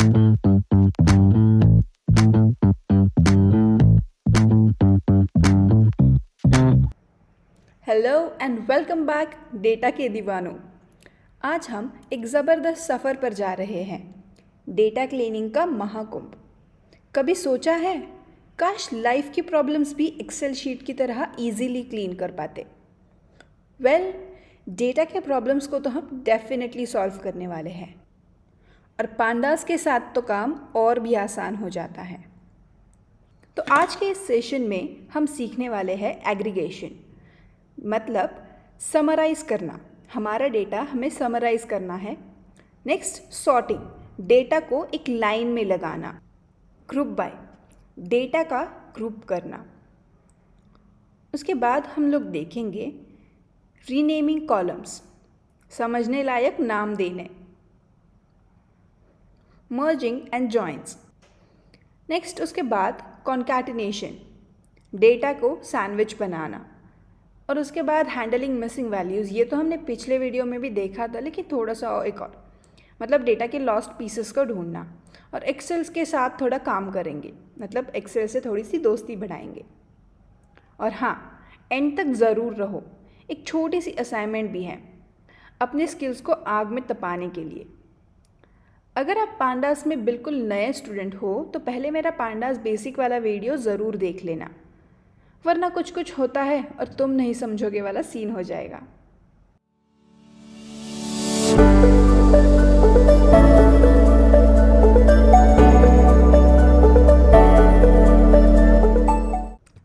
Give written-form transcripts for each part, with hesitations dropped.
Hello and welcome back data के दीवानों। आज हम एक ज़बरदस्त सफ़र पर जा रहे हैं, डेटा क्लीनिंग का महाकुंभ। कभी सोचा है काश लाइफ की प्रॉब्लम्स भी एक्सेल शीट की तरह इजीली क्लीन कर पाते। वेल, डेटा के प्रॉब्लम्स को तो हम डेफिनेटली सॉल्व करने वाले हैं, और पांडास के साथ तो काम और भी आसान हो जाता है। तो आज के इस सेशन में हम सीखने वाले हैं एग्रीगेशन, मतलब समराइज़ करना। हमारा डेटा हमें समराइज़ करना है। नेक्स्ट, सॉर्टिंग, डेटा को एक लाइन में लगाना। ग्रुप बाय, डेटा का ग्रुप करना। उसके बाद हम लोग देखेंगे रीनेमिंग कॉलम्स, समझने लायक नाम देने। Merging and joins. नेक्स्ट उसके बाद कॉन्कैटिनेशन, डेटा को सैंडविच बनाना। और उसके बाद हैंडलिंग मिसिंग वैल्यूज़, ये तो हमने पिछले वीडियो में भी देखा था, लेकिन थोड़ा सा एक और, मतलब डेटा के लॉस्ट पीसेस को ढूंढना। और एक्सेल्स के साथ थोड़ा काम करेंगे, मतलब एक्सेल से थोड़ी सी दोस्ती बढ़ाएंगे। और हाँ, एंड तक ज़रूर रहो, एक छोटी सी असाइनमेंट भी है अपने स्किल्स को आग में तपाने के लिए। अगर आप पांडास में बिल्कुल नए स्टूडेंट हो तो पहले मेरा पांडास बेसिक वाला वीडियो ज़रूर देख लेना, वरना कुछ कुछ होता है और तुम नहीं समझोगे वाला सीन हो जाएगा।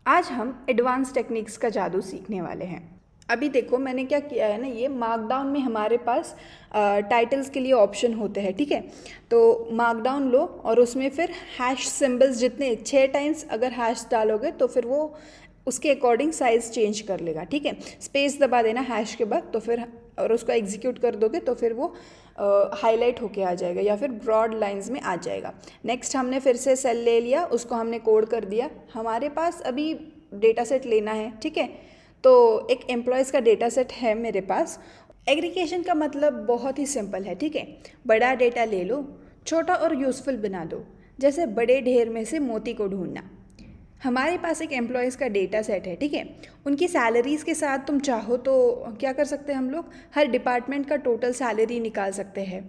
आज हम एडवांस टेक्निक्स का जादू सीखने वाले हैं। अभी देखो मैंने क्या किया है ना, ये मार्कडाउन में हमारे पास टाइटल्स के लिए ऑप्शन होते हैं, ठीक है। तो मार्कडाउन लो और उसमें फिर हैश सिंबल्स जितने 6 टाइम्स अगर हैश डालोगे तो फिर वो उसके अकॉर्डिंग साइज़ चेंज कर लेगा, ठीक है। स्पेस दबा देना हैश के बाद, तो फिर और उसको एग्जीक्यूट कर दोगे तो फिर वो हाईलाइट होके आ जाएगा या फिर ब्रॉड लाइंस में आ जाएगा। नेक्स्ट हमने फिर से सेल ले लिया, उसको हमने कोड कर दिया। हमारे पास अभी डेटा सेट लेना है, ठीक है। तो एक एम्प्लॉयज़ का डेटा सेट है मेरे पास। एग्रीगेशन का मतलब बहुत ही सिंपल है, ठीक है। बड़ा डेटा ले लो, छोटा और यूज़फुल बना दो, जैसे बड़े ढेर में से मोती को ढूंढना। हमारे पास एक एम्प्लॉयज़ का डेटा सेट है, ठीक है। उनकी सैलरीज़ के साथ तुम चाहो तो क्या कर सकते हैं, हम लोग हर डिपार्टमेंट का टोटल सैलरी निकाल सकते हैं।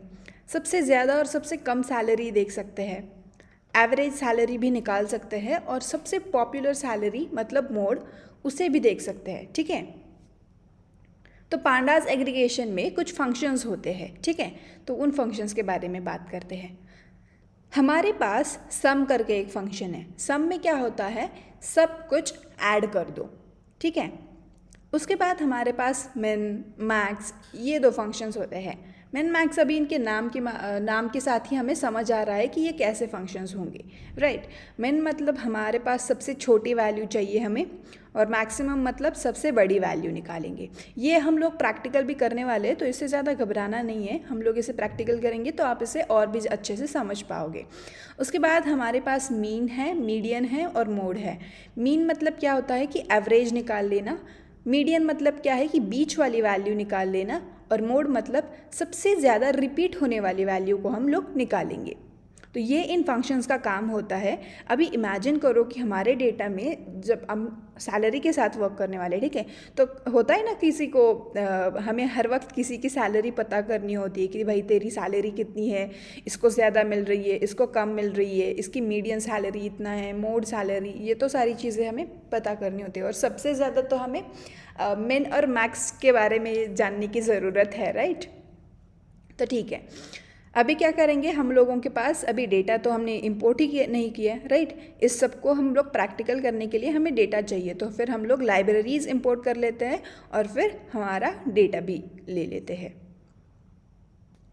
सबसे ज़्यादा और सबसे कम सैलरी देख सकते हैं, एवरेज सैलरी भी निकाल सकते हैं, और सबसे पॉपुलर सैलरी मतलब मोड, उसे भी देख सकते हैं, ठीक है। तो पांडास एग्रीगेशन में कुछ फंक्शंस होते हैं, ठीक है। तो उन फंक्शंस के बारे में बात करते हैं। हमारे पास सम करके एक फंक्शन है। सम में क्या होता है, सब कुछ ऐड कर दो, ठीक है। उसके बाद हमारे पास मिन, मैक्स, ये 2 फंक्शंस होते हैं। मिन मैक्स अभी इनके नाम के साथ ही हमें समझ आ रहा है कि ये कैसे फंक्शंस होंगे, राइट। मिन मतलब हमारे पास सबसे छोटी वैल्यू चाहिए हमें, और मैक्सिमम मतलब सबसे बड़ी वैल्यू निकालेंगे। ये हम लोग प्रैक्टिकल भी करने वाले हैं, तो इससे ज़्यादा घबराना नहीं है। हम लोग इसे प्रैक्टिकल करेंगे तो आप इसे और भी अच्छे से समझ पाओगे। उसके बाद हमारे पास मीन है, मीडियन है और मोड है। मीन मतलब क्या होता है कि एवरेज निकाल लेना। मीडियन मतलब क्या है कि बीच वाली वैल्यू निकाल लेना। और मोड मतलब सबसे ज़्यादा रिपीट होने वाली वैल्यू को हम लोग निकालेंगे। तो ये इन फंक्शंस का काम होता है। अभी इमेजिन करो कि हमारे डेटा में जब हम सैलरी के साथ वर्क करने वाले, ठीक है, तो होता है ना किसी को हमें हर वक्त किसी की सैलरी पता करनी होती है कि भाई तेरी सैलरी कितनी है, इसको ज़्यादा मिल रही है, इसको कम मिल रही है, इसकी मीडियन सैलरी इतना है, मोड सैलरी, ये तो सारी चीज़ें हमें पता करनी होती है। और सबसे ज़्यादा तो हमें मिन और मैक्स के बारे में जानने की ज़रूरत है, राइट। तो ठीक है, अभी क्या करेंगे, हम लोगों के पास अभी डेटा तो हमने इंपोर्ट ही नहीं किया, राइट। इस सब को हम लोग प्रैक्टिकल करने के लिए हमें डेटा चाहिए, तो फिर हम लोग लाइब्रेरीज़ इंपोर्ट कर लेते हैं और फिर हमारा डेटा भी ले लेते हैं।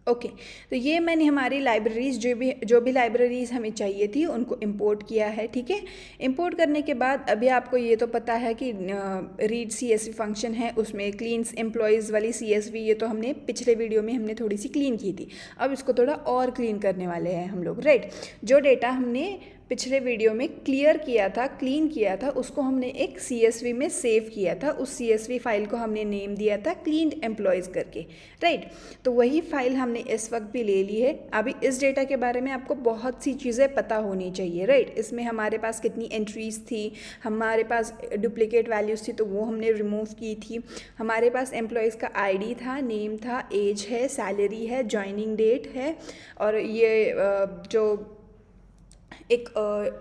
ओके, तो ये मैंने हमारी लाइब्रेरीज़ जो भी लाइब्रेरीज़ हमें चाहिए थी उनको इंपोर्ट किया है, ठीक है। इंपोर्ट करने के बाद अभी आपको ये तो पता है कि रीड CSV फंक्शन है, उसमें क्लीन्स एम्प्लॉयज़ वाली CSV, ये तो हमने पिछले वीडियो में हमने थोड़ी सी क्लीन की थी। अब इसको थोड़ा और क्लीन करने वाले हैं हम लोग, राइट। जो डेटा हमने पिछले वीडियो में क्लियर किया था, क्लीन किया था, उसको हमने एक CSV में सेव किया था। उस CSV फाइल को हमने नेम दिया था क्लीन्ड एम्प्लॉयज़ करके, राइट। तो वही फाइल हमने इस वक्त भी ले ली है। अभी इस डेटा के बारे में आपको बहुत सी चीज़ें पता होनी चाहिए, राइट। इसमें हमारे पास कितनी एंट्रीज थी, हमारे पास डुप्लीकेट वैल्यूज़ थी तो वो हमने रिमूव की थी, हमारे पास एम्प्लॉयज़ का ID था, नेम था, एज है, सैलरी है, ज्वाइनिंग डेट है, और ये जो एक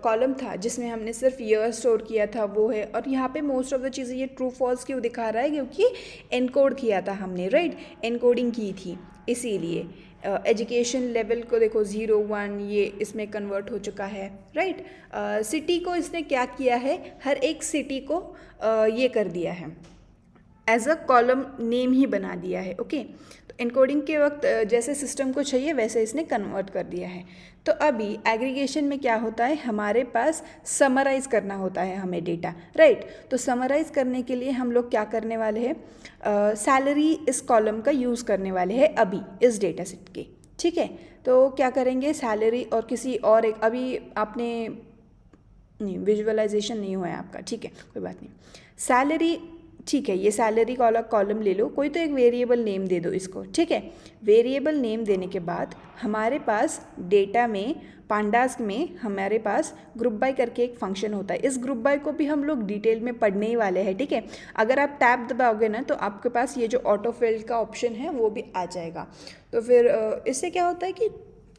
कॉलम था जिसमें हमने सिर्फ ईयर स्टोर किया था वो है। और यहाँ पे मोस्ट ऑफ द चीज़ें ये ट्रू फॉल्स क्यों दिखा रहा है, क्योंकि एनकोड किया था हमने, राइट, एनकोडिंग की थी, इसीलिए। एजुकेशन लेवल को देखो 0 1 ये इसमें कन्वर्ट हो चुका है, राइट। सिटी को इसने क्या किया है, हर एक सिटी को ये कर दिया है, एज अ कॉलम नेम ही बना दिया है, ओके। तो एनकोडिंग के वक्त जैसे सिस्टम को चाहिए वैसे इसने कन्वर्ट कर दिया है। तो अभी एग्रीगेशन में क्या होता है, हमारे पास समराइज़ करना होता है हमें डेटा, राइट। तो समराइज़ करने के लिए हम लोग क्या करने वाले हैं, सैलरी इस कॉलम का यूज़ करने वाले हैं अभी इस डेटा सेट के, ठीक है। तो क्या करेंगे, सैलरी और किसी और एक, अभी आपने नहीं विजुअलाइजेशन नहीं हुआ है आपका, ठीक है, कोई बात नहीं। सैलरी, ठीक है, ये सैलरी वाला कॉलम ले लो, कोई तो एक वेरिएबल नेम दे दो इसको, ठीक है। वेरिएबल नेम देने के बाद हमारे पास डेटा में पांडास में हमारे पास ग्रुप बाय करके एक फंक्शन होता है। इस ग्रुप बाय को भी हम लोग डिटेल में पढ़ने ही वाले हैं, ठीक है। अगर आप टैब दबाओगे ना तो आपके पास ये जो ऑटो फिल्ड का ऑप्शन है वो भी आ जाएगा। तो फिर इससे क्या होता है कि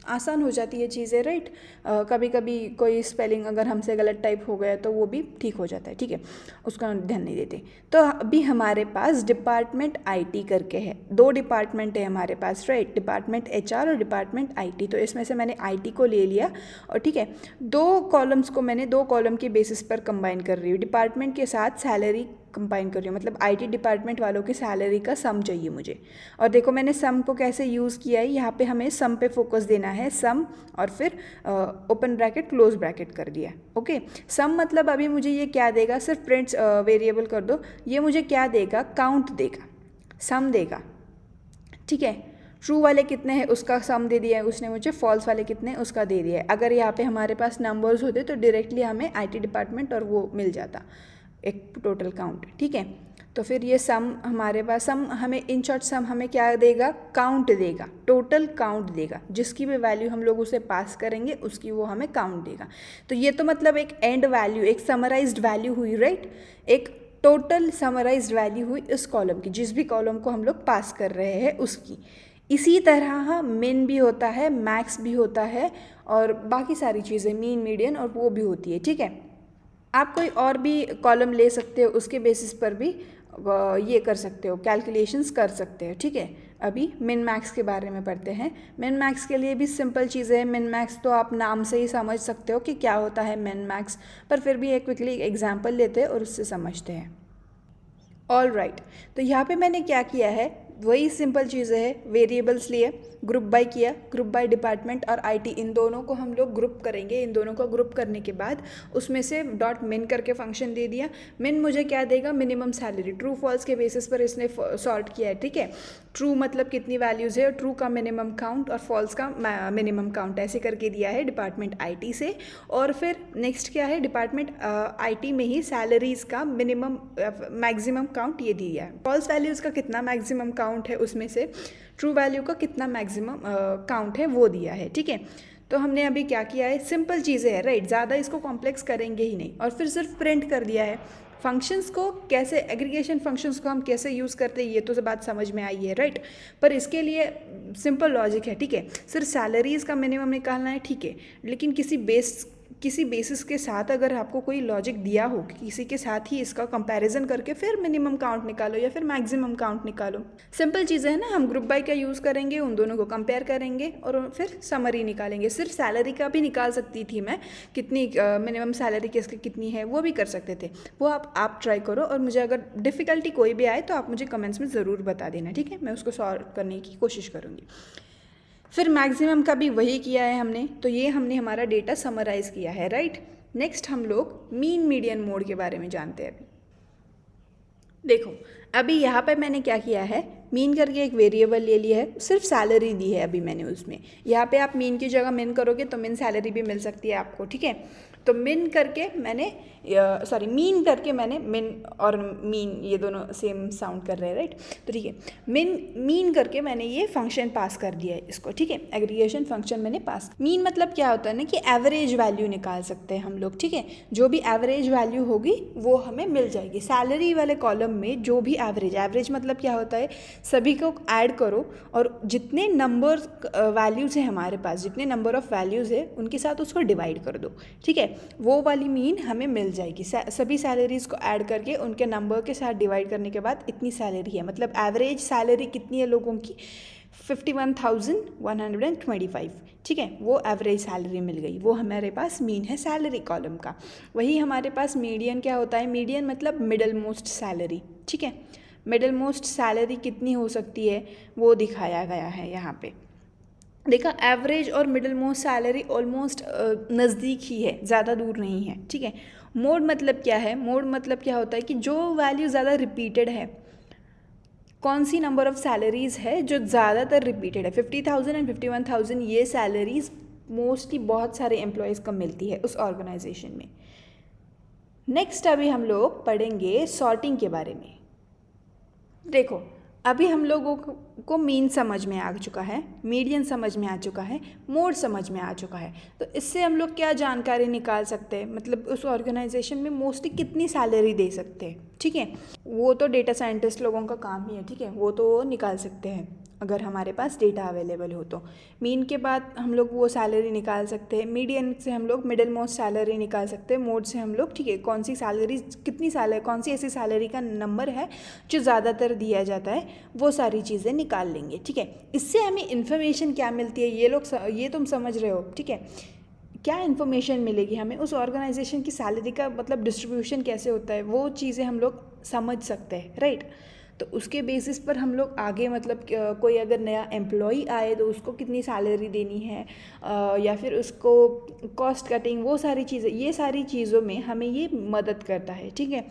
आसान हो जाती है चीज़ें, राइट। कभी कभी कोई स्पेलिंग अगर हमसे गलत टाइप हो गया तो वो भी ठीक हो जाता है, ठीक है, उसका ध्यान नहीं देते। तो अभी हमारे पास डिपार्टमेंट IT करके है, 2 डिपार्टमेंट है हमारे पास, राइट, डिपार्टमेंट HR और डिपार्टमेंट IT। तो इसमें से मैंने IT को ले लिया और ठीक है, 2 कॉलम्स को मैंने 2 कॉलम के बेसिस पर कंबाइन कर रही हूँ। डिपार्टमेंट के साथ सैलरी कंबाइन कर रही हूँ, मतलब IT डिपार्टमेंट वालों की सैलरी का सम चाहिए मुझे। और देखो मैंने सम को कैसे यूज़ किया है, यहाँ पे हमें सम पे फोकस देना है, सम और फिर ओपन ब्रैकेट क्लोज ब्रैकेट कर दिया, ओके। सम मतलब अभी मुझे ये क्या देगा, सिर्फ प्रिंट्स वेरिएबल कर दो, ये मुझे क्या देगा, काउंट देगा, सम देगा, ठीक है। ट्रू वाले कितने हैं उसका सम दे दिया है उसने मुझे, फॉल्स वाले कितने हैं उसका दे दिया है। अगर यहाँ पे हमारे पास नंबर्स होते तो डायरेक्टली हमें IT डिपार्टमेंट और वो मिल जाता एक टोटल काउंट, ठीक है। तो फिर ये सम हमारे पास, सम हमें इन शॉर्ट सम हमें क्या देगा, काउंट देगा, टोटल काउंट देगा, जिसकी भी वैल्यू हम लोग उसे पास करेंगे उसकी वो हमें काउंट देगा। तो ये तो मतलब एक एंड वैल्यू, एक समराइज्ड वैल्यू हुई, राइट, एक टोटल समराइज्ड वैल्यू हुई इस कॉलम की, जिस भी कॉलम को हम लोग पास कर रहे हैं उसकी। इसी तरह मिन भी होता है, मैक्स भी होता है और बाकी सारी चीज़ें, मीन, मीडियन और वो भी होती है, ठीक है। आप कोई और भी कॉलम ले सकते हो, उसके बेसिस पर भी ये कर सकते हो, कैलकुलेशंस कर सकते हो, ठीक है। अभी मिन मैक्स के बारे में पढ़ते हैं। मिन मैक्स के लिए भी सिंपल चीज़ें हैं। मिन मैक्स तो आप नाम से ही समझ सकते हो कि क्या होता है मिन मैक्स, पर फिर भी एक क्विकली एग्जांपल लेते हैं और उससे समझते हैं। ऑल राइट, तो यहाँ पे मैंने क्या किया है, वही सिंपल चीज़ें है, वेरिएबल्स लिए, ग्रुप बाय किया, ग्रुप बाय डिपार्टमेंट और IT इन दोनों को हम लोग ग्रुप करेंगे। इन दोनों को ग्रुप करने के बाद उसमें से डॉट मिन करके फंक्शन दे दिया। मिन मुझे क्या देगा, मिनिमम सैलरी, ट्रू फॉल्स के बेसिस पर इसने सॉर्ट किया है, ठीक है। ट्रू मतलब कितनी वैल्यूज़ है और ट्रू का मिनिमम काउंट और फॉल्स का मिनिमम काउंट ऐसे करके दिया है डिपार्टमेंट IT से। और फिर नेक्स्ट क्या है, डिपार्टमेंट IT में ही सैलरीज़ का मिनिमम मैक्सिमम काउंट ये दिया है। फॉल्स वैल्यूज़ का कितना मैक्सिमम काउंट है, उसमें से ट्रू वैल्यू का कितना मैक्सिमम काउंट है वो दिया है, ठीक है। तो हमने अभी क्या किया है, सिंपल चीज़ें हैं, राइट, ज़्यादा इसको कॉम्प्लेक्स करेंगे ही नहीं। और फिर सिर्फ प्रिंट कर दिया है। फंक्शंस को कैसे, एग्रीगेशन फंक्शंस को हम कैसे यूज़ करते हैं ये तो बात समझ में आई है, राइट। पर इसके लिए सिंपल लॉजिक है, ठीक है। सिर्फ सैलरीज़ का मिनिमम निकालना है, ठीक है, लेकिन किसी बेसिस के साथ अगर आपको कोई लॉजिक दिया हो, किसी के साथ ही इसका कंपैरिजन करके फिर मिनिमम काउंट निकालो या फिर मैक्सिमम काउंट निकालो। सिंपल चीज़ें हैं ना, हम ग्रुप बाय का यूज़ करेंगे, उन दोनों को कंपेयर करेंगे और फिर समरी निकालेंगे। सिर्फ सैलरी का भी निकाल सकती थी मैं, कितनी मिनिमम सैलरी किसकी कितनी है वो भी कर सकते थे। वो आप ट्राई करो और मुझे अगर डिफ़िकल्टी कोई भी आए तो आप मुझे कमेंट्स में ज़रूर बता देना, ठीक है, मैं उसको सॉल्व करने की कोशिश करूँगी। फिर मैक्सिमम का भी वही किया है हमने, तो ये हमने हमारा डेटा समराइज़ किया है, राइट। नेक्स्ट हम लोग मीन मीडियन मोड के बारे में जानते हैं। अभी देखो अभी यहाँ पे मैंने क्या किया है, मीन करके एक वेरिएबल ले लिया है, सिर्फ सैलरी दी है अभी मैंने उसमें। यहाँ पे आप मीन की जगह मिन करोगे तो मिन सैलरी भी मिल सकती है आपको, ठीक है। तो मिन करके मैंने सॉरी मीन करके मैंने मिन और मीन ये दोनों सेम साउंड कर रहे हैं, राइट। तो ठीक है, मीन करके मैंने ये फंक्शन पास कर दिया है इसको, ठीक है। एग्रीगेशन फंक्शन मैंने पास। मीन मतलब क्या होता है ना कि एवरेज वैल्यू निकाल सकते हैं हम लोग, ठीक है। जो भी एवरेज वैल्यू होगी वो हमें मिल जाएगी। सैलरी वाले कॉलम में जो भी एवरेज मतलब क्या होता है, सभी को ऐड करो और जितने नंबर वैल्यूज़ हैं हमारे पास, जितने नंबर ऑफ़ वैल्यूज़ है उनके साथ उसको डिवाइड कर दो, ठीक है। वो वाली मीन हमें मिल जाएगी। सभी सैलरीज़ को ऐड करके उनके नंबर के साथ डिवाइड करने के बाद इतनी सैलरी है, मतलब एवरेज सैलरी कितनी है लोगों की, 51,125, ठीक है। वो एवरेज सैलरी मिल गई, वो हमारे पास मीन है सैलरी कॉलम का। वही हमारे पास मीडियन क्या होता है, मीडियन मतलब मिडल मोस्ट सैलरी, ठीक है। मिडल मोस्ट सैलरी कितनी हो सकती है वो दिखाया गया है यहाँ पे। देखा, एवरेज और मिडिल मोस्ट सैलरी ऑलमोस्ट नज़दीक ही है, ज़्यादा दूर नहीं है, ठीक है। मोड मतलब क्या है, मोड मतलब क्या होता है कि जो वैल्यू ज़्यादा रिपीटेड है, कौन सी नंबर ऑफ़ सैलरीज़ है जो ज़्यादातर रिपीटेड है। 50,000 एंड 51,000 ये सैलरीज़ मोस्टली बहुत सारे एम्प्लॉयज़ को मिलती है उस ऑर्गेनाइजेशन में। नेक्स्ट अभी हम लोग पढ़ेंगे सॉर्टिंग के बारे में। देखो अभी हम लोगों को मीन समझ में आ चुका है, मीडियन समझ में आ चुका है, मोड समझ में आ चुका है। तो इससे हम लोग क्या जानकारी निकाल सकते हैं, मतलब उस ऑर्गेनाइजेशन में मोस्टली कितनी सैलरी दे सकते हैं, ठीक है। वो तो डेटा साइंटिस्ट लोगों का काम ही है, ठीक है, वो तो निकाल सकते हैं अगर हमारे पास डेटा अवेलेबल हो तो। मीन के बाद हम लोग वो सैलरी निकाल सकते हैं, मीडियन से हम लोग मिडिल मोस्ट सैलरी निकाल सकते हैं, मोड से हम लोग, ठीक है, कौन सी सैलरी कितनी सैलरी, कौन सी ऐसी सैलरी का नंबर है जो ज़्यादातर दिया जाता है, वो सारी चीज़ें निकाल लेंगे, ठीक है। इससे हमें इन्फॉर्मेशन क्या मिलती है, ये तुम समझ रहे हो, ठीक है। क्या इन्फॉर्मेशन मिलेगी हमें उस ऑर्गेनाइजेशन की सैलरी का, मतलब डिस्ट्रीब्यूशन कैसे होता है, वो चीज़ें हम लोग समझ सकते हैं, राइट। तो उसके बेसिस पर हम लोग आगे, मतलब कोई अगर नया एम्प्लॉई आए तो उसको कितनी सैलरी देनी है, या फिर उसको कॉस्ट कटिंग, वो सारी चीज़ें, ये सारी चीज़ों में हमें ये मदद करता है, ठीक है।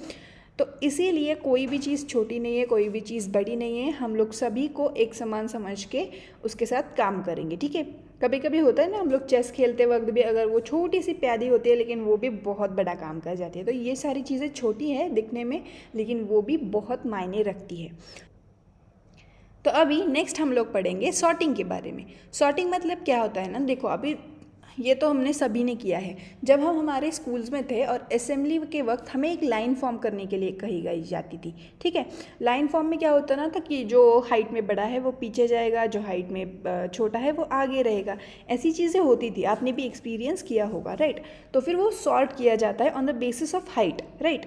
तो इसीलिए कोई भी चीज़ छोटी नहीं है, कोई भी चीज़ बड़ी नहीं है, हम लोग सभी को एक समान समझ के उसके साथ काम करेंगे, ठीक है। कभी कभी होता है ना, हम लोग चेस खेलते वक्त भी अगर वो छोटी सी प्यादी होती है लेकिन वो भी बहुत बड़ा काम कर जाती है। तो ये सारी चीज़ें छोटी है दिखने में, लेकिन वो भी बहुत मायने रखती है। तो अभी नेक्स्ट हम लोग पढ़ेंगे सॉर्टिंग के बारे में। सॉर्टिंग मतलब क्या होता है ना, देखो अभी ये तो हमने सभी ने किया है। जब हम हमारे स्कूल्स में थे और असेंबली के वक्त हमें एक लाइन फॉर्म करने के लिए कही गई जाती थी, ठीक है। लाइन फॉर्म में क्या होता ना था कि जो हाइट में बड़ा है वो पीछे जाएगा, जो हाइट में छोटा है वो आगे रहेगा, ऐसी चीज़ें होती थी, आपने भी एक्सपीरियंस किया होगा, राइट। तो फिर वो सॉर्ट किया जाता है on the basis of height, right.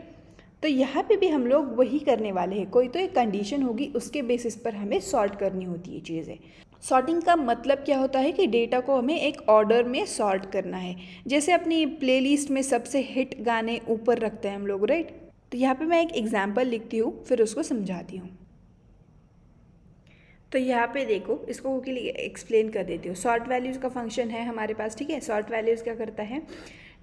तो यहाँ पे भी हम लोग वही करने वाले हैं, कोई तो एक कंडीशन होगी, उसके बेसिस पर हमें सॉर्ट करनी होती है चीज़ें। सॉर्टिंग का मतलब क्या होता है कि डेटा को हमें एक ऑर्डर में सॉर्ट करना है। जैसे अपनी प्लेलिस्ट में सबसे हिट गाने ऊपर रखते हैं हम लोग, राइट। तो यहाँ पे मैं एक एग्जांपल लिखती हूँ, फिर उसको समझाती हूँ। तो यहाँ पे देखो, इसको के लिए एक्सप्लेन कर देती हूँ। सॉर्ट वैल्यूज़ का फंक्शन है हमारे पास, ठीक है। सॉर्ट वैल्यूज़ क्या करता है,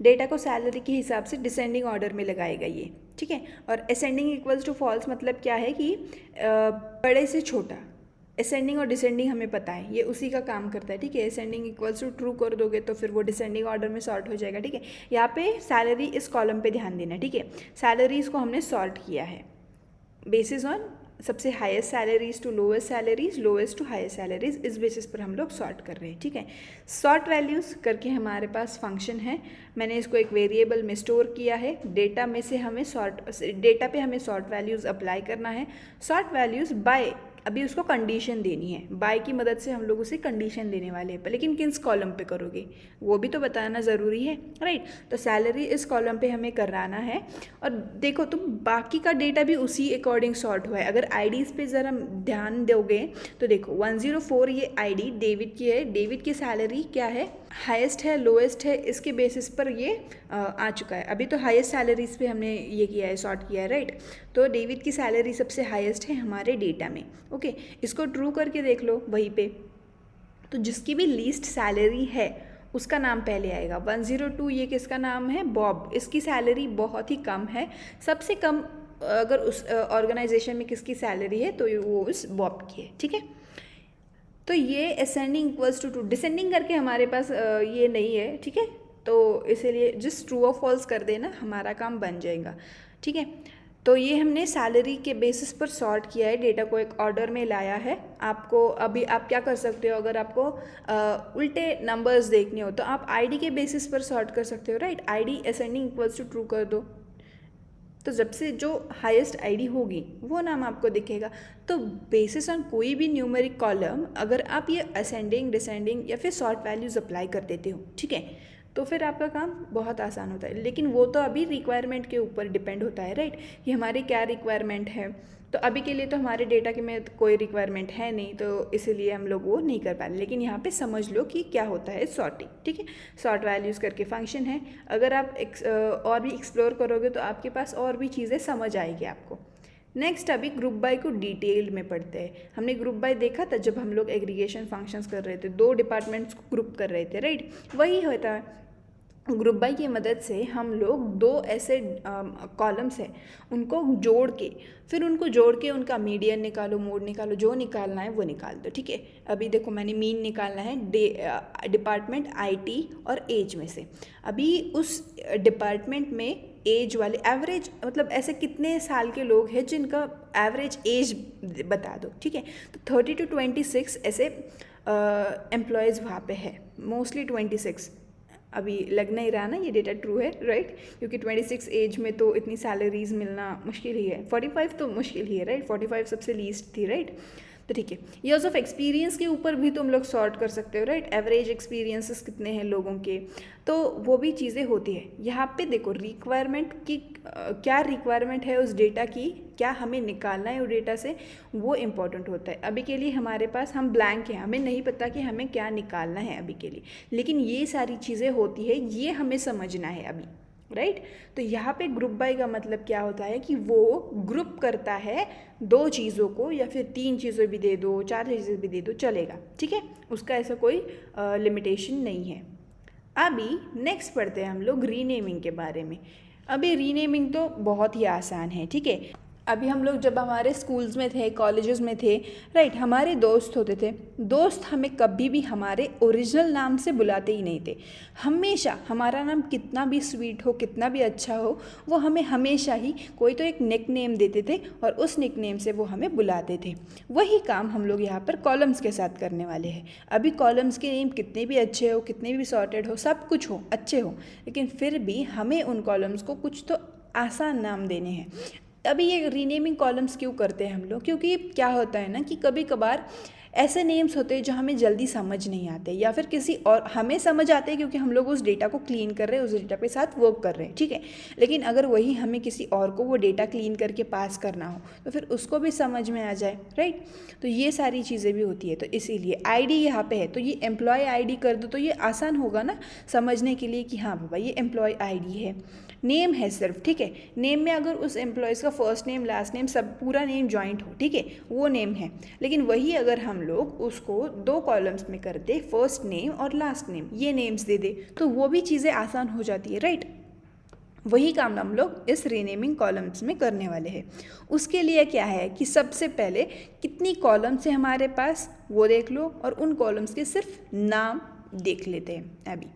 डेटा को सैलरी के हिसाब से डिसेंडिंग ऑर्डर में लगाएगा ये, ठीक है। और असेंडिंग इक्वल्स टू फॉल्स मतलब क्या है कि बड़े से छोटा। असेंडिंग और डिसेंडिंग हमें पता है, ये उसी का काम करता है, ठीक है। असेंडिंग इक्वल्स टू ट्रू कर दोगे तो फिर वो डिसेंडिंग ऑर्डर में सॉर्ट हो जाएगा, ठीक है। यहाँ पे सैलरी इस कॉलम पे ध्यान देना, ठीक है। सैलरीज़ को हमने सॉर्ट किया है बेसिस ऑन सबसे highest salaries to lowest salaries, lowest to highest salaries, इस बेसिस पर हम लोग सॉर्ट कर रहे हैं, ठीक है। सॉर्ट वैल्यूज़ करके हमारे पास फंक्शन है, मैंने इसको एक वेरिएबल में स्टोर किया है। डेटा में से हमें डेटा पे हमें सॉर्ट वैल्यूज़ अप्लाई करना है। सॉर्ट वैल्यूज़ बाय, अभी उसको कंडीशन देनी है, बाय की मदद से हम लोग उसे कंडीशन देने वाले हैं, लेकिन किस कॉलम पे करोगे वो भी तो बताना ज़रूरी है, राइट। तो सैलरी इस कॉलम पे हमें कराना है। और देखो तुम बाकी का डेटा भी उसी अकॉर्डिंग सॉर्ट हुआ है। अगर आईडीज़ पे ज़रा ध्यान दोगे तो देखो 104 ये आईडी डेविड की है, डेविड की सैलरी क्या है, हाईएस्ट है, लोएस्ट है, इसके बेसिस पर ये आ चुका है। अभी तो हाईएस्ट सैलरीज पे हमने ये किया है, सॉर्ट किया है, राइट। तो डेविड की सैलरी सबसे हाईएस्ट है हमारे डेटा में, ओके। इसको ट्रू करके देख लो वहीं पे, तो जिसकी भी लीस्ट सैलरी है उसका नाम पहले आएगा। 102 ये किसका नाम है, बॉब, इसकी सैलरी बहुत ही कम है। सबसे कम अगर उस ऑर्गेनाइजेशन में किसकी सैलरी है तो वो उस बॉब की है, ठीक है। तो ये असेंडिंग इक्वल्स टू डिसेंडिंग करके हमारे पास ये नहीं है, ठीक है। तो इसीलिए जिस ट्रू और फॉल्स कर देना हमारा काम बन जाएगा, ठीक है। तो ये हमने सैलरी के बेसिस पर सॉर्ट किया है, डेटा को एक ऑर्डर में लाया है। आपको अभी आप क्या कर सकते हो, अगर आपको उल्टे नंबर्स देखने हो तो आप आईडी के बेसिस पर सॉर्ट कर सकते हो, right. ID ascending equals to true कर दो, तो जब से जो हाईएस्ट आईडी होगी वो नाम आपको दिखेगा। तो बेसिस ऑन कोई भी न्यूमेरिक कॉलम अगर आप ये असेंडिंग, डिसेंडिंग या फिर सॉर्ट वैल्यूज़ अप्लाई कर देते हो, ठीक है, तो फिर आपका काम बहुत आसान होता है। लेकिन वो तो अभी रिक्वायरमेंट के ऊपर डिपेंड होता है, राइट, कि हमारी क्या रिक्वायरमेंट है। तो अभी के लिए तो हमारे डेटा के में कोई रिक्वायरमेंट है नहीं, तो इसीलिए हम लोग वो नहीं कर पा रहे। लेकिन यहाँ पे समझ लो कि क्या होता है सॉर्टिंग, ठीक है। सॉर्ट वैल्यूज़ करके फंक्शन है। अगर आप और भी एक्सप्लोर करोगे तो आपके पास और भी चीज़ें समझ आएगी आपको। नेक्स्ट अभी ग्रुप बाय को डिटेल में पढ़ते हैं। हमने ग्रुप बाय देखा था जब हम लोग एग्रीगेशन फंक्शंस कर रहे थे, 2 डिपार्टमेंट्स को ग्रुप कर रहे थे, राइट। वही होता है ग्रुप बाय की मदद से हम लोग 2 ऐसे कॉलम्स हैं उनको जोड़ के, फिर उनको जोड़ के उनका मीडियन निकालो, मोड निकालो, जो निकालना है वो निकाल दो, ठीक है। अभी देखो मैंने मीन निकालना है डिपार्टमेंट आईटी और एज में से। अभी उस डिपार्टमेंट में एज वाले एवरेज मतलब ऐसे कितने साल के लोग हैं जिनका एवरेज एज बता दो, ठीक है। तो 30 to 26 ऐसे एम्प्लॉयज़ वहाँ पे है, मोस्टली 26। अभी लग नहीं रहा ना ये डेटा ट्रू है, राइट, क्योंकि 26 एज में तो इतनी सैलरीज मिलना मुश्किल ही है। 45 तो मुश्किल ही है, राइट, 45 सबसे लीस्ट थी, राइट। तो ठीक है, ईयर्स ऑफ एक्सपीरियंस के ऊपर भी तुम लोग सॉर्ट कर सकते हो, राइट। एवरेज एक्सपीरियंसेस कितने हैं लोगों के, तो वो भी चीज़ें होती है। यहाँ पे देखो रिक्वायरमेंट की क्या रिक्वायरमेंट है उस डेटा की, क्या हमें निकालना है उस डेटा से, वो इम्पॉर्टेंट होता है। अभी के लिए हमारे पास हम ब्लैंक हैं, हमें नहीं पता कि हमें क्या निकालना है अभी के लिए, लेकिन ये सारी चीज़ें होती है, ये हमें समझना है अभी, राइट। तो यहाँ पे ग्रुप बाय का मतलब क्या होता है कि वो ग्रुप करता है 2 चीज़ों को, या फिर 3 चीज़ें भी दे दो, 4 चीज़ें भी दे दो, चलेगा, ठीक है। उसका ऐसा कोई लिमिटेशन नहीं है। अभी नेक्स्ट पढ़ते हैं हम लोग रीनेमिंग के बारे में। अभी रीनेमिंग तो बहुत ही आसान है, ठीक है। अभी हम लोग जब हमारे स्कूल्स में थे, कॉलेजेस में थे, राइट, हमारे दोस्त होते थे। दोस्त हमें कभी भी हमारे ओरिजिनल नाम से बुलाते ही नहीं थे। हमेशा हमारा नाम कितना भी स्वीट हो, कितना भी अच्छा हो, वो हमें हमेशा ही कोई तो एक निक नेम देते थे और उस निक नेम से वो हमें बुलाते थे। वही काम हम लोग यहाँ पर कॉलम्स के साथ करने वाले हैं। अभी कॉलम्स के नेम कितने भी अच्छे हो, कितने भी सॉर्टेड हो, सब कुछ हो, अच्छे हो, लेकिन फिर भी हमें उन कॉलम्स को कुछ तो आसान नाम देने हैं। अभी ये रीनेमिंग कॉलम्स क्यों करते हैं हम लोग, क्योंकि क्या होता है ना कि कभी कभार ऐसे नेम्स होते हैं जो हमें जल्दी समझ नहीं आते, या फिर किसी और हमें समझ आते हैं क्योंकि हम लोग उस डेटा को क्लीन कर रहे हैं, उस डेटा के साथ वर्क कर रहे हैं, ठीक है। लेकिन अगर वही हमें किसी और को वो डेटा क्लीन करके पास करना हो तो फिर उसको भी समझ में आ जाए, राइट। तो ये सारी चीज़ें भी होती है। तो इसीलिए आईडी यहाँ पे है तो ये एम्प्लॉय आईडी कर दो, तो ये आसान होगा ना समझने के लिए कि हाँ बाबा ये एम्प्लॉय आईडी है। नेम है सिर्फ, ठीक है। नेम में अगर उस एम्प्लॉयज़ का फर्स्ट नेम, लास्ट नेम, सब पूरा नेम जॉइंट हो, ठीक है, वो नेम है। लेकिन वही अगर हम लोग उसको 2 कॉलम्स में कर दे, फर्स्ट नेम और लास्ट नेम, ये नेम्स दे दे, तो वो भी चीज़ें आसान हो जाती है, राइट। वही काम हम लोग इस रीनेमिंग कॉलम्स में करने वाले हैं। उसके लिए क्या है कि सबसे पहले कितनी कॉलम्स है हमारे पास वो देख लो, और उन कॉलम्स के सिर्फ नाम देख लेते हैं अभी,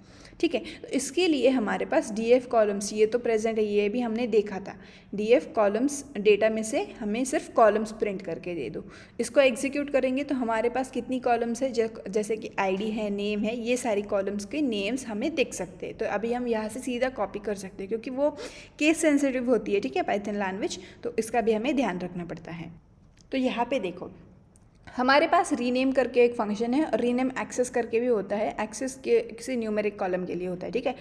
ठीक है। तो इसके लिए हमारे पास डीएफ कॉलम्स, ये तो प्रेजेंट है, ये भी हमने देखा था। डीएफ कॉलम्स डेटा में से हमें सिर्फ कॉलम्स प्रिंट करके दे दो। इसको एग्जीक्यूट करेंगे तो हमारे पास कितनी कॉलम्स है, जैसे कि आईडी है, नेम है, ये सारी कॉलम्स के नेम्स हमें दिख सकते हैं। तो अभी हम यहाँ से सीधा कॉपी कर सकते हैं क्योंकि वो केस सेंसिटिव होती है, ठीक है, पाइथन लैंग्वेज, तो इसका भी हमें ध्यान रखना पड़ता है। तो यहाँ पे देखो हमारे पास रीनेम करके एक फंक्शन है, और रीनेम एक्सेस करके भी होता है। एक्सेस के किसी न्यूमेरिक कॉलम के लिए होता है, ठीक है।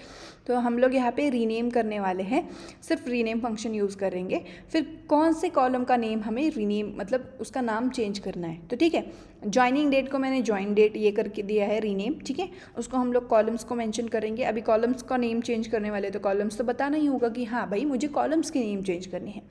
तो हम लोग यहाँ पे रीनेम करने वाले हैं, सिर्फ रीनेम फंक्शन यूज़ करेंगे। फिर कौन से कॉलम का नेम हमें रीनेम मतलब उसका नाम चेंज करना है, तो ठीक है। जॉइनिंग डेट को मैंने जॉइन डेट ये करके दिया है रीनेम, ठीक है। उसको हम लोग कॉलम्स को मेंशन करेंगे। अभी कॉलम्स का नेम चेंज करने वाले तो कॉलम्स तो बताना ही होगा कि हाँ भाई मुझे कॉलम्स के नेम चेंज करने हैं।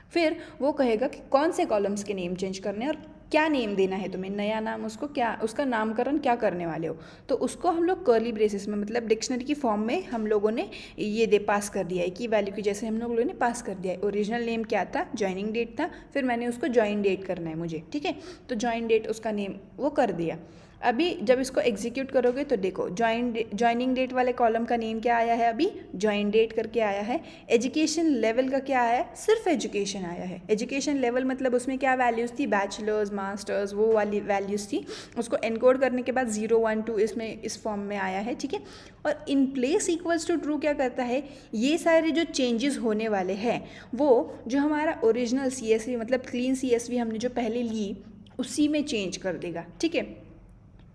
फिर वो कहेगा कि कौन से कॉलम्स के नेम चेंज करने हैं और क्या नेम देना है तुम्हें, नया नाम उसको क्या, उसका नामकरण क्या करने वाले हो, तो उसको हम लोग कर्ली ब्रेसेस में मतलब डिक्शनरी की फॉर्म में हम लोगों ने ये पास कर दिया है की वैल्यू की जैसे हम लोगों ने पास कर दिया है। ओरिजिनल नेम क्या था, ज्वाइनिंग डेट था, फिर मैंने उसको ज्वाइन डेट करना है मुझे, ठीक है, तो ज्वाइन डेट उसका नेम वो कर दिया। अभी जब इसको एग्जीक्यूट करोगे तो देखो ज्वाइनिंग डेट वाले कॉलम का नेम क्या आया है, अभी ज्वाइन डेट करके आया है। एजुकेशन लेवल का क्या आया है, सिर्फ एजुकेशन आया है। एजुकेशन लेवल मतलब उसमें क्या वैल्यूज़ थी, बैचलर्स मास्टर्स वो वाली वैल्यूज़ थी, उसको एनकोड करने के बाद 0 1 2 इसमें इस फॉर्म में आया है, ठीक है। और in place equals to true क्या करता है, ये सारे जो चेंजेस होने वाले हैं वो जो हमारा ओरिजिनल CSV मतलब क्लीन CSV हमने जो पहले ली उसी में चेंज कर देगा, ठीक है।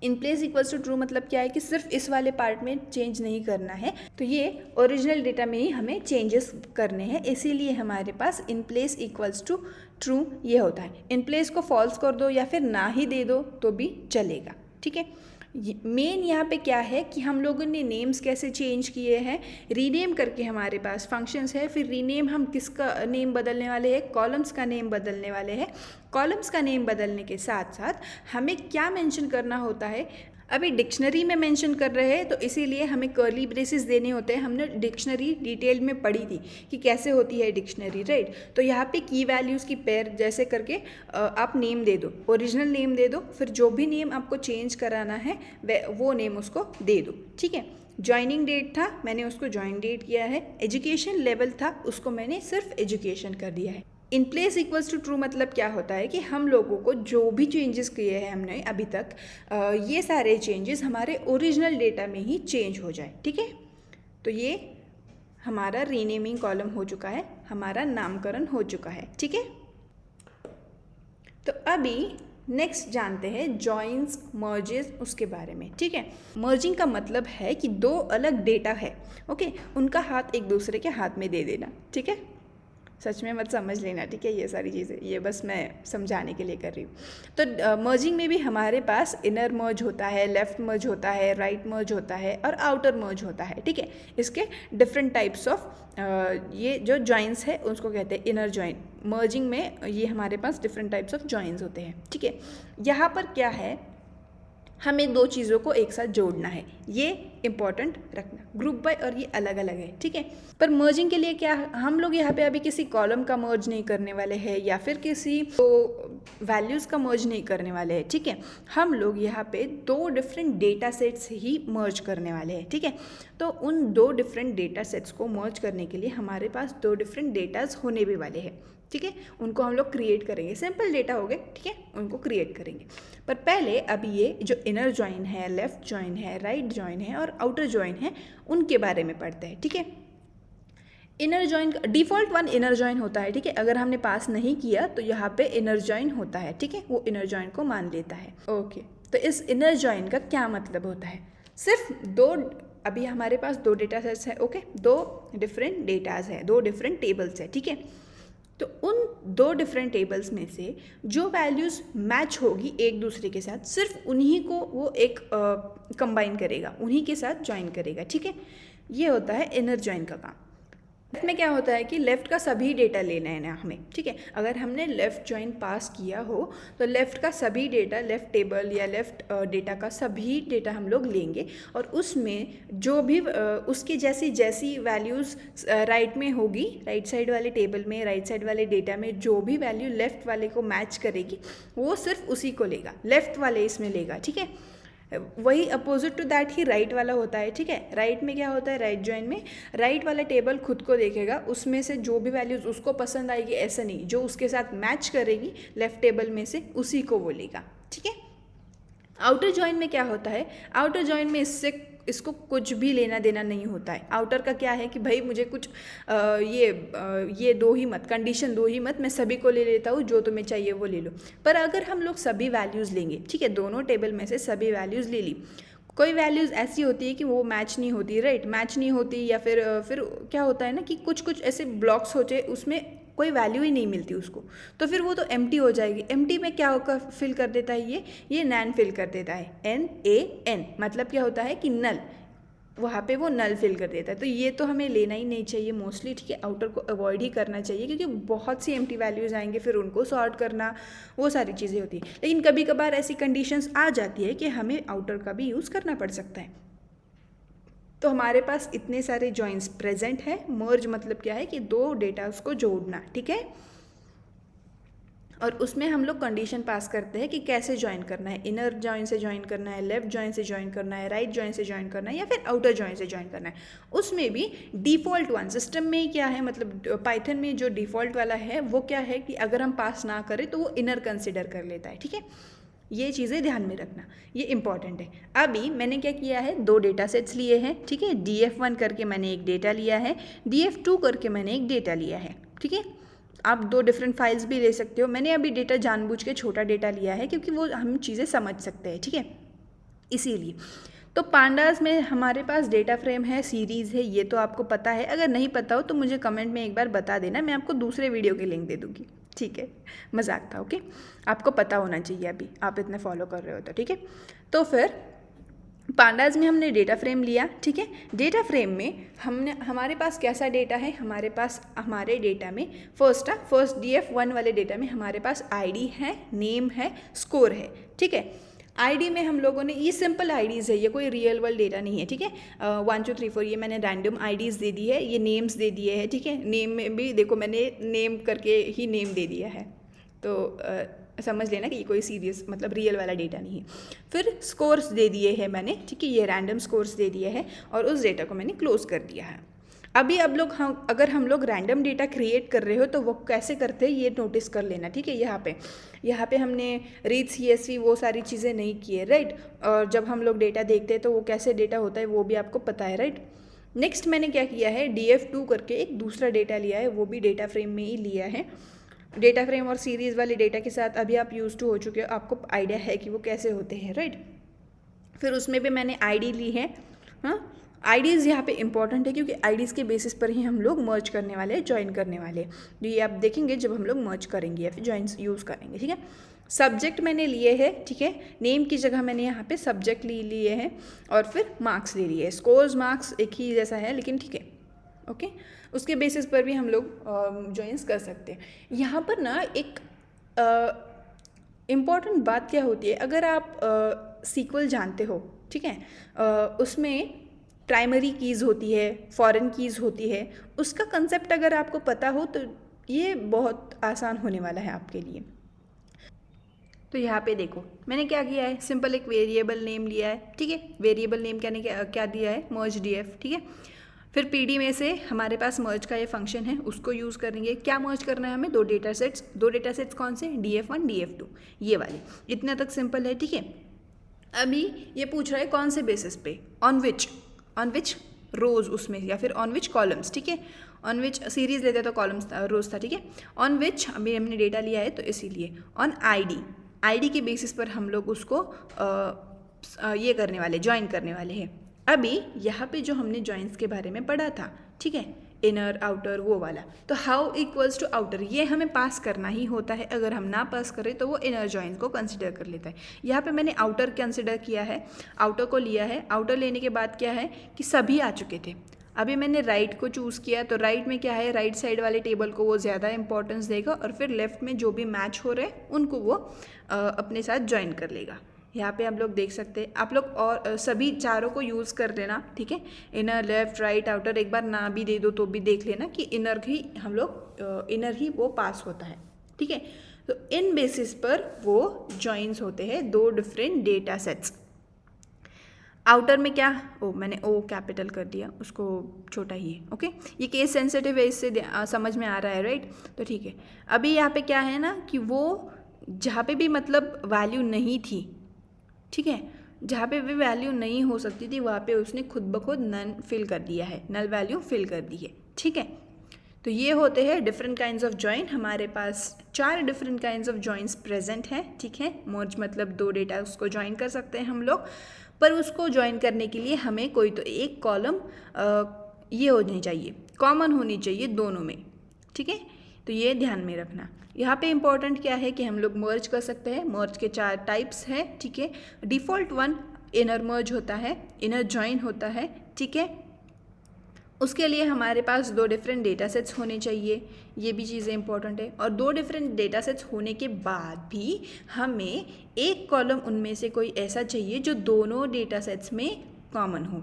In place equals to true मतलब क्या है कि सिर्फ इस वाले पार्ट में चेंज नहीं करना है, तो ये ओरिजिनल डेटा में ही हमें चेंजेस करने हैं, इसीलिए हमारे पास in place equals to true ये होता है। इन प्लेस को फॉल्स कर दो या फिर ना ही दे दो तो भी चलेगा, ठीक है। मेन यहाँ पे क्या है कि हम लोगों ने नेम्स कैसे चेंज किए हैं, रीनेम करके हमारे पास फंक्शंस है, फिर रीनेम हम किसका नेम बदलने वाले हैं, कॉलम्स का नेम बदलने वाले हैं। कॉलम्स का नेम बदलने के साथ साथ हमें क्या मेंशन करना होता है, अभी डिक्शनरी में मेंशन कर रहे हैं तो इसीलिए हमें कर्ली ब्रेसेस देने होते हैं। हमने डिक्शनरी डिटेल में पढ़ी थी कि कैसे होती है डिक्शनरी, राइट। तो यहाँ पे की वैल्यूज़ की पेयर जैसे करके आप नेम दे दो, ओरिजिनल नेम दे दो, फिर जो भी नेम आपको चेंज कराना है वो नेम उसको दे दो, ठीक है। ज्वाइनिंग डेट था, मैंने उसको ज्वाइन डेट किया है। एजुकेशन लेवल था, उसको मैंने सिर्फ एजुकेशन कर दिया है। In place equals to true मतलब क्या होता है कि हम लोगों को जो भी चेंजेस किए हैं हमने अभी तक, ये सारे चेंजेस हमारे ओरिजिनल डेटा में ही चेंज हो जाए, ठीक है। तो ये हमारा रीनेमिंग कॉलम हो चुका है, हमारा नामकरण हो चुका है, ठीक है। तो अभी नेक्स्ट जानते हैं जॉइंस मर्जेस उसके बारे में, ठीक है। मर्जिंग का मतलब है कि दो अलग डेटा है, ओके, उनका हाथ एक दूसरे के हाथ में दे देना, ठीक है। सच में मत समझ लेना, ठीक है, ये सारी चीज़ें ये बस मैं समझाने के लिए कर रही हूँ। तो मर्जिंग में भी हमारे पास इनर मर्ज होता है, लेफ्ट मर्ज होता है, राइट मर्ज होता है और आउटर मर्ज होता है, ठीक है। इसके डिफरेंट टाइप्स ऑफ ये जो जॉइंस है उसको कहते हैं इनर जॉइन। मर्जिंग में ये हमारे पास डिफरेंट टाइप्स ऑफ जॉइंस होते हैं, ठीक है। यहाँ पर क्या है, हमें दो चीज़ों को एक साथ जोड़ना है, ये इंपॉर्टेंट रखना। ग्रुप बाय और ये अलग अलग है, ठीक है। पर मर्जिंग के लिए क्या हम लोग यहाँ पे अभी किसी कॉलम का मर्ज नहीं करने वाले हैं या फिर किसी वैल्यूज़ का मर्ज नहीं करने वाले हैं, ठीक है। हम लोग यहाँ पे दो डिफरेंट डेटा सेट्स ही मर्ज करने वाले हैं, ठीक है। तो उन दो डिफरेंट डेटा सेट्स को मर्ज करने के लिए हमारे पास दो डिफरेंट डेटाज होने भी वाले हैं, ठीक है। उनको हम लोग क्रिएट करेंगे, सिंपल डेटा हो गए, ठीक है, उनको क्रिएट करेंगे। पर पहले अभी ये जो इनर जॉइन है, लेफ्ट जॉइन है, राइट जॉइन है और आउटर जॉइन है, उनके बारे में पढ़ते हैं, ठीक है। इनर जॉइन का डिफ़ॉल्ट वन इनर जॉइन होता है, ठीक है। अगर हमने पास नहीं किया तो यहाँ पे इनर जॉइन होता है, ठीक है, वो इनर जॉइन को मान लेता है, ओके। तो इस इनर जॉइन का क्या मतलब होता है, सिर्फ दो, अभी हमारे पास दो डेटा सेट्स है, ओके, दो डिफरेंट डेटाज है, दो डिफरेंट टेबल्स है, ठीक है। तो उन दो डिफरेंट टेबल्स में से जो वैल्यूज़ मैच होगी एक दूसरे के साथ, सिर्फ उन्हीं को वो एक कंबाइन करेगा, उन्हीं के साथ ज्वाइन करेगा, ठीक है। ये होता है इनर ज्वाइन का काम। लेफ्ट में क्या होता है कि लेफ़्ट का सभी डेटा लेना है ना हमें, ठीक है। अगर हमने लेफ़्ट ज्वाइन पास किया हो तो लेफ़्ट का सभी डेटा, लेफ़्ट टेबल या लेफ़्ट डेटा का सभी डेटा हम लोग लेंगे और उसमें जो भी उसकी जैसी जैसी वैल्यूज़ राइट में होगी, राइट साइड वाले टेबल में, राइट साइड वाले डेटा में जो भी वैल्यू लेफ़्ट वाले को मैच करेगी वो सिर्फ उसी को लेगा, लेफ़्ट वाले इसमें लेगा, ठीक है। वही अपोजिट टू दैट ही राइट वाला होता है, ठीक है। राइट में क्या होता है, राइट जॉइन में राइट वाला टेबल खुद को देखेगा, उसमें से जो भी वैल्यूज़ उसको पसंद आएगी, ऐसा नहीं, जो उसके साथ मैच करेगी लेफ्ट टेबल में से उसी को वो लेगा, ठीक है। आउटर जॉइन में क्या होता है, आउटर जॉइन में इसको कुछ भी लेना देना नहीं होता है। आउटर का क्या है कि भाई मुझे कुछ ये दो ही मत, कंडीशन दो ही मत, मैं सभी को ले लेता हूँ, जो तुम्हें चाहिए वो ले लो। पर अगर हम लोग सभी वैल्यूज़ लेंगे, ठीक है, दोनों टेबल में से सभी वैल्यूज़ ले ली, कोई वैल्यूज़ ऐसी होती है कि वो मैच नहीं होती, राइट, मैच नहीं होती, या फिर क्या होता है ना कि कुछ कुछ ऐसे ब्लॉक्स होते उसमें कोई वैल्यू ही नहीं मिलती उसको, तो फिर वो तो एम्प्टी हो जाएगी। एम्प्टी में क्या होकर फिल कर देता है, ये नैन फिल कर देता है, NaN, मतलब क्या होता है कि नल, वहाँ पे वो नल फिल कर देता है। तो ये तो हमें लेना ही नहीं चाहिए मोस्टली, ठीक है, आउटर को अवॉइड ही करना चाहिए, क्योंकि बहुत सी एम्प्टी वैल्यूज़ आएंगे, फिर उनको सॉर्ट करना, वो सारी चीज़ें होती हैं। लेकिन कभी कभार ऐसी कंडीशंस आ जाती है कि हमें आउटर का भी यूज़ करना पड़ सकता है। तो हमारे पास इतने सारे जॉइंट्स प्रेजेंट हैं। मर्ज मतलब क्या है कि दो डेटा उसको जोड़ना, ठीक है, और उसमें हम लोग कंडीशन पास करते हैं कि कैसे ज्वाइन करना है, इनर जॉइन से ज्वाइन करना है, लेफ्ट जॉइन से ज्वाइन करना है, राइट जॉइन से ज्वाइन करना है, या फिर आउटर जॉइन से ज्वाइन करना है। उसमें भी डिफ़ॉल्ट वन सिस्टम में क्या है, मतलब पाइथन में जो डिफ़ॉल्ट वाला है वो क्या है कि अगर हम पास ना करें तो वो इनर कंसिडर कर लेता है, ठीक है। ये चीज़ें ध्यान में रखना, ये इंपॉर्टेंट है। अभी मैंने क्या किया है, दो डेटा सेट्स लिए हैं, ठीक है, df1 करके मैंने एक डेटा लिया है, df2 करके मैंने एक डेटा लिया है, ठीक है। आप दो डिफरेंट फाइल्स भी ले सकते हो। मैंने अभी डेटा जानबूझ के छोटा डेटा लिया है क्योंकि वो हम चीज़ें समझ सकते हैं, ठीक है, इसीलिए। तो पांडास में हमारे पास डेटा फ्रेम है, सीरीज़ है, ये तो आपको पता है। अगर नहीं पता हो तो मुझे कमेंट में एक बार बता देना, मैं आपको दूसरे वीडियो की लिंक दे दूँगी, ठीक है, मजाक था, ओके। आपको पता होना चाहिए, अभी आप इतने फॉलो कर रहे हो तो, ठीक है। तो फिर पांडास में हमने डेटा फ्रेम लिया, ठीक है। डेटा फ्रेम में हमारे पास कैसा डेटा है, हमारे पास हमारे डेटा में फर्स्ट df1 वाले डेटा में हमारे पास आईडी है, नेम है, स्कोर है, ठीक है। आईडी में हम लोगों ने, ये सिंपल आईडीज़ है, ये कोई रियल वर्ल्ड डेटा नहीं है, ठीक है। 1 2 3 4 ये मैंने रैंडम आईडीज़ दे दी है, ये नेम्स दे दिए हैं, ठीक है। नेम में भी देखो मैंने नेम करके ही नेम दे दिया है, तो समझ लेना कि ये कोई सीरियस मतलब रियल वाला डेटा नहीं है। फिर स्कोर्स दे दिए हैं मैंने, ठीक है, ये रैंडम स्कोर्स दे दिए हैं, और उस डेटा को मैंने क्लोज कर दिया है। अभी अब लोग अगर हम लोग रैंडम डेटा क्रिएट कर रहे हो तो वो कैसे करते हैं ये नोटिस कर लेना, ठीक है। यहाँ पे हमने रीड CSV वो सारी चीज़ें नहीं की है, राइट। और जब हम लोग डेटा देखते हैं तो वो कैसे डेटा होता है वो भी आपको पता है, राइट। नेक्स्ट मैंने क्या किया है, df2 करके एक दूसरा डेटा लिया है, वो भी डेटा फ्रेम में ही लिया है। डेटा फ्रेम और सीरीज़ वाले डेटा के साथ अभी आप यूज टू हो चुके हो, आपको आइडिया है कि वो कैसे होते हैं, राइट। फिर उसमें भी मैंने आईडी ली है, हाँ। आईडीज़ यहाँ पे इंपॉर्टेंट है क्योंकि आईडीज़ के बेसिस पर ही हम लोग मर्ज करने वाले हैं, ज्वाइन करने वाले हैं। तो ये आप देखेंगे जब हम लोग मर्ज करेंगे या फिर ज्वाइन यूज़ करेंगे, ठीक है। सब्जेक्ट मैंने लिए है, ठीक है, नेम की जगह मैंने यहाँ पे सब्जेक्ट लिए हैं, और फिर मार्क्स ले लिए। स्कोर्स मार्क्स एक ही जैसा है, लेकिन ठीक है, ओके। उसके बेसिस पर भी हम लोग ज्वाइंस कर सकते हैं। यहाँ पर ना एक इम्पॉर्टेंट बात क्या होती है, अगर आप SQL जानते हो, ठीक है, उसमें प्राइमरी कीज़ होती है, फॉरेन कीज़ होती है, उसका कंसेप्ट अगर आपको पता हो तो ये बहुत आसान होने वाला है आपके लिए। तो यहाँ पे देखो मैंने क्या किया है, सिंपल एक वेरिएबल नेम लिया है, ठीक है। वेरिएबल नेम क्या दिया है, मर्ज df, ठीक है। फिर PD में से हमारे पास मर्ज का ये फंक्शन है, उसको यूज़ करेंगे। क्या मर्ज करना है हमें, दो डेटा सेट्स कौन से, df1 df2, ये वाले। इतना तक सिंपल है, ठीक है। अभी ये पूछ रहा है कौन से बेसिस पे, ऑन विच रोज उसमें, या फिर ऑन विच कॉलम्स, ठीक है। ऑन विच सीरीज लेते तो कॉलम्स रोज था, ठीक है। ऑन विच अभी हमने डेटा लिया है तो इसीलिए ऑन आईडी के बेसिस पर हम लोग उसको ये करने वाले, ज्वाइन करने वाले हैं। अभी यहाँ पे जो हमने ज्वाइंस के बारे में पढ़ा था, ठीक है, इनर आउटर वो वाला, तो हाउ इक्वल्स टू आउटर ये हमें पास करना ही होता है। अगर हम ना पास करें तो वो इनर ज्वाइंस को कंसिडर कर लेता है। यहाँ पे मैंने आउटर कंसिडर किया है, आउटर को लिया है। आउटर लेने के बाद क्या है कि सभी आ चुके थे। अभी मैंने राइट को चूज़ किया, तो राइट में क्या है, राइट साइड वाले टेबल को वो ज़्यादा इंपॉर्टेंस देगा, और फिर लेफ्ट में जो भी मैच हो रहे हैं उनको वो अपने साथ ज्वाइन कर लेगा। यहाँ पे आप लोग देख सकते हैं, आप लोग और सभी चारों को यूज़ कर लेना, ठीक है। इनर, लेफ्ट, राइट, आउटर एक बार ना भी दे दो तो भी देख लेना कि इनर ही हम लोग इनर ही वो पास होता है, ठीक है। तो इन बेसिस पर वो जॉइंस होते हैं दो डिफरेंट डेटा सेट्स। आउटर में क्या, मैंने ओ कैपिटल कर दिया, उसको छोटा ही है, ओके। ये केस सेंसिटिव है, इससे समझ में आ रहा है, राइट। तो ठीक है, अभी यहाँ पे क्या है ना कि वो जहाँ पे भी मतलब वैल्यू नहीं थी, ठीक है, जहाँ पे भी वैल्यू नहीं हो सकती थी वहाँ पे उसने खुद ब खुद नल फिल कर दिया है, नल वैल्यू फिल कर दी है, ठीक है। तो ये होते हैं डिफरेंट काइंड्स ऑफ जॉइन। हमारे पास 4 different kinds of joins present हैं, ठीक है। मर्ज मतलब दो डेटा उसको ज्वाइन कर सकते हैं हम लोग, पर उसको ज्वाइन करने के लिए हमें कोई तो एक कॉलम ये होनी चाहिए, कॉमन होनी चाहिए दोनों में, ठीक है। तो ये ध्यान में रखना। यहाँ पे इंपॉर्टेंट क्या है कि हम लोग मर्ज कर सकते हैं। मर्ज के 4 टाइप्स हैं, ठीक है। डिफ़ॉल्ट वन इनर मर्ज होता है, इनर ज्वाइन होता है, ठीक है। उसके लिए हमारे पास 2 डिफरेंट डेटा सेट्स होने चाहिए, ये भी चीज़ें इंपॉर्टेंट है। और 2 डिफरेंट डेटा सेट्स होने के बाद भी हमें एक कॉलम उनमें से कोई ऐसा चाहिए जो दोनों डेटा सेट्स में कॉमन हो।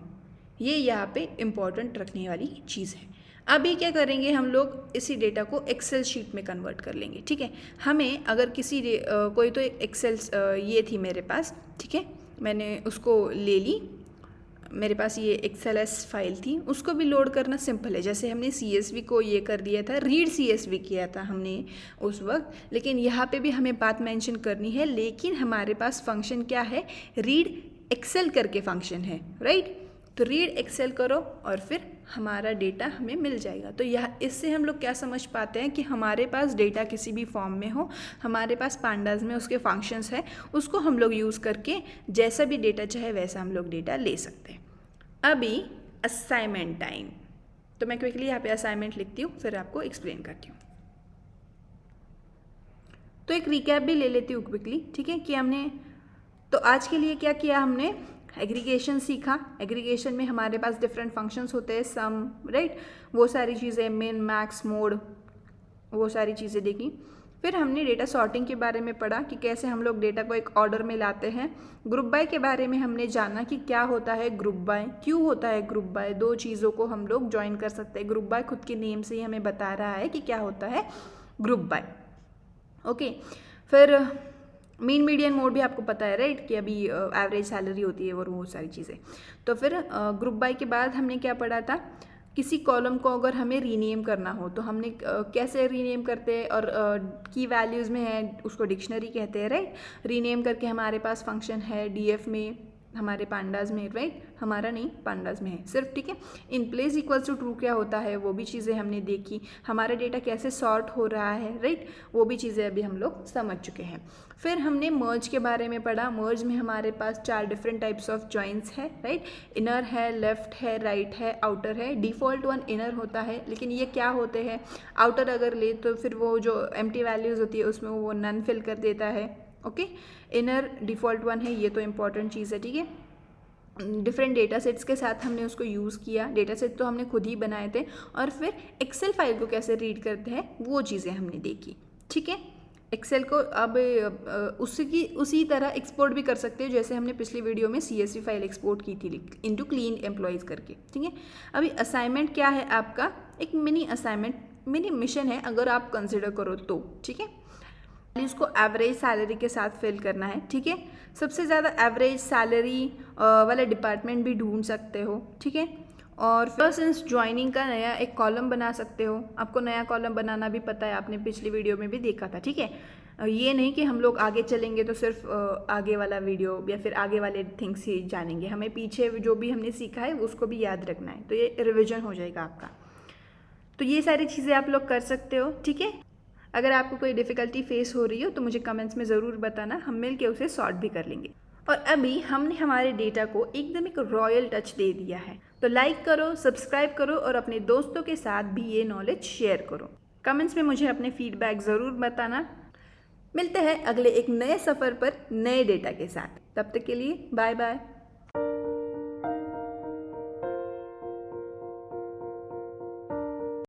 ये यहाँ पे इम्पॉर्टेंट रखने वाली चीज़ है। अभी क्या करेंगे, हम लोग इसी डेटा को एक्सेल शीट में कन्वर्ट कर लेंगे, ठीक है। हमें अगर किसी कोई तो एक्सेल ये थी मेरे पास, ठीक है, मैंने उसको ले ली, मेरे पास ये XLS फाइल थी, उसको भी लोड करना सिंपल है। जैसे हमने CSV को ये कर दिया था, रीड CSV किया था हमने उस वक्त, लेकिन यहाँ पे भी हमें बात मेंशन करनी है। लेकिन हमारे पास फंक्शन क्या है, रीड एक्सेल करके फंक्शन है, राइट। तो रीड एक्सेल करो और फिर हमारा डेटा हमें मिल जाएगा। तो यह इससे हम लोग क्या समझ पाते हैं कि हमारे पास डेटा किसी भी फॉर्म में हो, हमारे पास पांडास में उसके फंक्शंस है, उसको हम लोग यूज़ करके जैसा भी डेटा चाहे वैसा हम लोग डेटा ले सकते हैं। अभी असाइनमेंट टाइम, तो मैं क्विकली यहाँ पे असाइनमेंट लिखती हूँ, फिर आपको एक्सप्लेन करती हूँ। तो एक रिकैप भी ले लेती हूँ क्विकली, ठीक है, कि हमने तो आज के लिए क्या किया, हमने एग्रीगेशन सीखा। एग्रीगेशन में हमारे पास डिफरेंट फंक्शंस होते हैं, सम, राइट, वो सारी चीज़ें, मिन, मैक्स, मोड, वो सारी चीज़ें देखी। फिर हमने डेटा सॉर्टिंग के बारे में पढ़ा कि कैसे हम लोग डेटा को एक ऑर्डर में लाते हैं। ग्रुप बाय के बारे में हमने जाना कि क्या होता है ग्रुप बाय, क्यों होता है ग्रुप बाय, 2 चीज़ों को हम लोग ज्वाइन कर सकते हैं। ग्रुप बाय खुद के नेम से ही हमें बता रहा है कि क्या होता है ग्रुप बाय, ओके। फिर मीन, मीडियन, मोड भी आपको पता है, राइट, कि अभी एवरेज सैलरी होती है और वो सारी चीज़ें। तो फिर ग्रुप बाय के बाद हमने क्या पढ़ा था, किसी कॉलम को अगर हमें रीनेम करना हो तो हमने कैसे रीनेम करते हैं, और की वैल्यूज़ में है उसको डिक्शनरी कहते हैं, राइट। रीनेम करके हमारे पास फंक्शन है DF में, हमारे पांडास में, राइट, हमारा नहीं पांडास में है सिर्फ, ठीक है। In place equals to true क्या होता है, वो भी चीज़ें हमने देखी। हमारा डेटा कैसे सॉर्ट हो रहा है, राइट, वो भी चीज़ें अभी हम लोग समझ चुके हैं। फिर हमने मर्ज के बारे में पढ़ा। मर्ज में हमारे पास 4 डिफरेंट टाइप्स ऑफ जॉइंट्स है, राइट। इनर है, लेफ्ट है, राइट है, आउटर है। डिफ़ॉल्ट वन इनर होता है, लेकिन ये क्या होते हैं, आउटर अगर ले तो फिर वो जो एम्प्टी वैल्यूज़ होती है उसमें वो नन फिल कर देता है, ओके। इनर डिफ़ॉल्ट वन है, ये तो इम्पॉर्टेंट चीज़ है, ठीक है। डिफरेंट डेटा सेट्स के साथ हमने उसको यूज़ किया। डेटा सेट तो हमने खुद ही बनाए थे, और फिर एक्सेल फाइल को कैसे रीड करते हैं वो चीज़ें हमने देखी, ठीक है। एक्सेल को अब उसी तरह एक्सपोर्ट भी कर सकते हो जैसे हमने पिछली वीडियो में CSV फाइल एक्सपोर्ट की थी इनटू क्लीन एम्प्लॉयज़ करके, ठीक है। अभी असाइनमेंट क्या है आपका, एक मिनी असाइनमेंट, मिनी मिशन है अगर आप कंसिडर करो तो, ठीक है। उसको एवरेज सैलरी के साथ फिल करना है, ठीक है। सबसे ज़्यादा एवरेज सैलरी वाला डिपार्टमेंट भी ढूंढ सकते हो, ठीक है। और सिंस ज्वाइनिंग का नया एक कॉलम बना सकते हो। आपको नया कॉलम बनाना भी पता है, आपने पिछली वीडियो में भी देखा था, ठीक है। ये नहीं कि हम लोग आगे चलेंगे तो सिर्फ आगे वाला वीडियो या फिर आगे वाले थिंग्स ही जानेंगे, हमें पीछे जो भी हमने सीखा है उसको भी याद रखना है, तो ये रिविजन हो जाएगा आपका। तो ये सारी चीज़ें आप लोग कर सकते हो, ठीक है। अगर आपको कोई डिफ़िकल्टी फेस हो रही हो तो मुझे कमेंट्स में ज़रूर बताना, हम मिल के उसे सॉल्व भी कर लेंगे। और अभी हमने हमारे डेटा को एकदम एक रॉयल टच दे दिया है, तो लाइक करो, सब्सक्राइब करो और अपने दोस्तों के साथ भी ये नॉलेज शेयर करो। कमेंट्स में मुझे अपने फीडबैक ज़रूर बताना। मिलते हैं अगले एक नए सफ़र पर नए डेटा के साथ, तब तक के लिए बाय बाय।